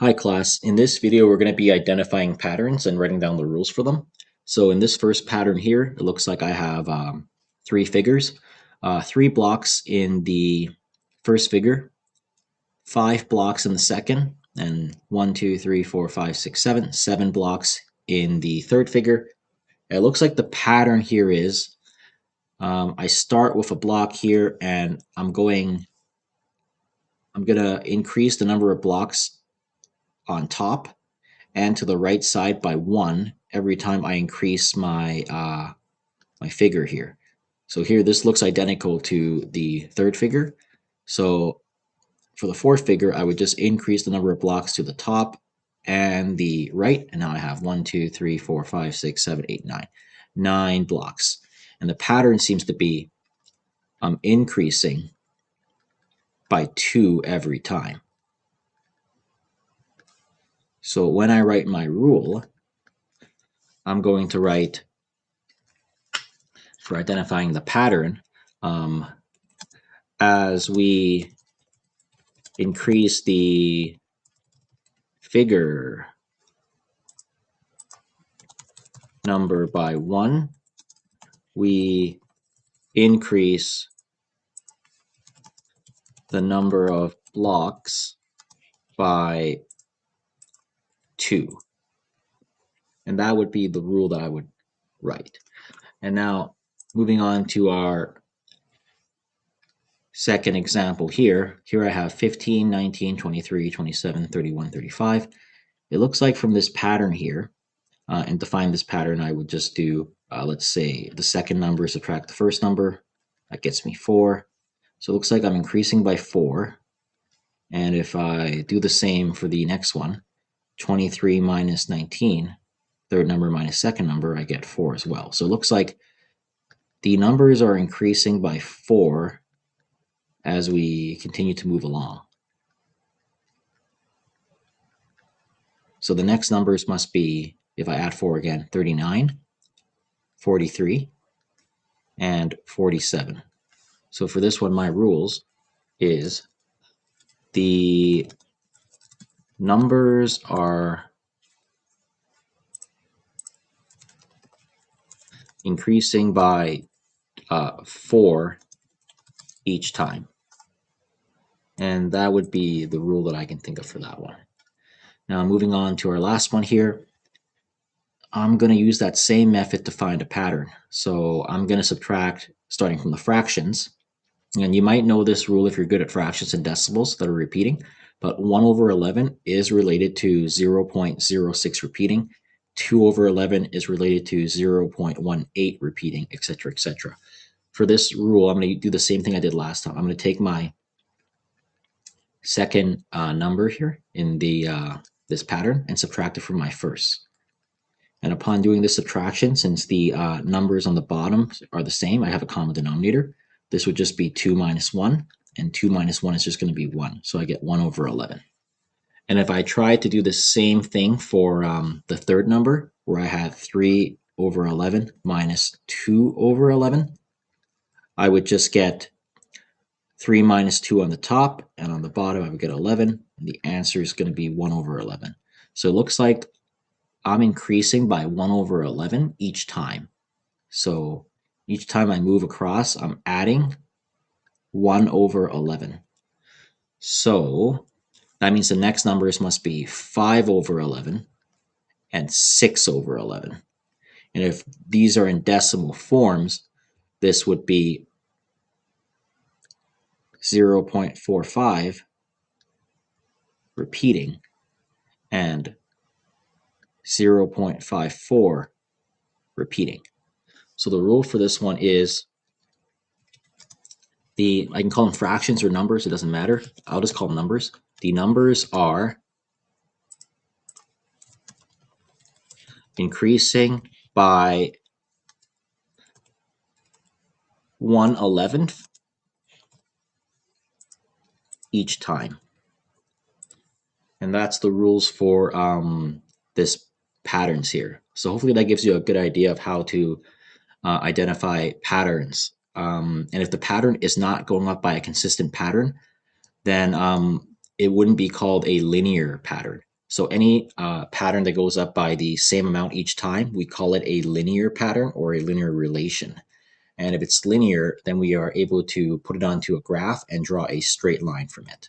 Hi class, in this video we're going to be identifying patterns and writing down the rules for them. So in this first pattern here, it looks like I have three figures, three blocks in the first figure, 5 blocks in the second, and 1, 2, 3, 4, 5, 6, 7, 7 blocks in the third figure. It looks like the pattern here is I start with a block here and I'm going to increase the number of blocks on top and to the right side by 1 every time I increase my my figure here. So here this looks identical to the third figure. So for the fourth figure, I would just increase the number of blocks to the top and the right, and now I have 1, 2, 3, 4, 5, 6, 7, 8, 9. 9 blocks. And the pattern seems to be increasing by 2 every time. So when I write my rule, I'm going to write, for identifying the pattern, as we increase the figure number by 1, we increase the number of blocks by 2. And that would be the rule that I would write. And now moving on to our second example here. Here I have 15, 19, 23, 27, 31, 35. It looks like from this pattern here, and to find this pattern, I would just do, let's say, the second number subtract the first number. That gets me 4. So it looks like I'm increasing by 4. And if I do the same for the next one, 23 minus 19, third number minus second number, I get 4 as well. So it looks like the numbers are increasing by 4 as we continue to move along. So the next numbers must be, if I add 4 again, 39, 43, and 47. So for this one, my rules is the numbers are increasing by 4 each time. And that would be the rule that I can think of for that one. Now moving on to our last one here, I'm going to use that same method to find a pattern. So I'm going to subtract starting from the fractions. And you might know this rule if you're good at fractions and decimals that are repeating, but 1 over 11 is related to 0.06 repeating. 2 over 11 is related to 0.18 repeating, etc., etc. For this rule, I'm going to do the same thing I did last time. I'm going to take my second number here in the this pattern and subtract it from my first. And upon doing this subtraction, since the numbers on the bottom are the same, I have a common denominator. This would just be 2 minus 1, and 2 minus 1 is just going to be 1. So I get 1 over 11. And if I try to do the same thing for the third number, where I had 3 over 11 minus 2 over 11, I would just get 3 minus 2 on the top, and on the bottom I would get 11, and the answer is going to be 1 over 11. So it looks like I'm increasing by 1 over 11 each time. So each time I move across, I'm adding 1 over 11. So that means the next numbers must be 5 over 11 and 6 over 11. And if these are in decimal forms, this would be 0.45 repeating and 0.54 repeating. So the rule for this one is I can call them fractions or numbers, it doesn't matter. I'll just call them numbers. The numbers are increasing by 1/11 each time. And that's the rules for this patterns here. So hopefully that gives you a good idea of how to identify patterns. And if the pattern is not going up by a consistent pattern, then it wouldn't be called a linear pattern. So any pattern that goes up by the same amount each time, we call it a linear pattern or a linear relation. And if it's linear, then we are able to put it onto a graph and draw a straight line from it.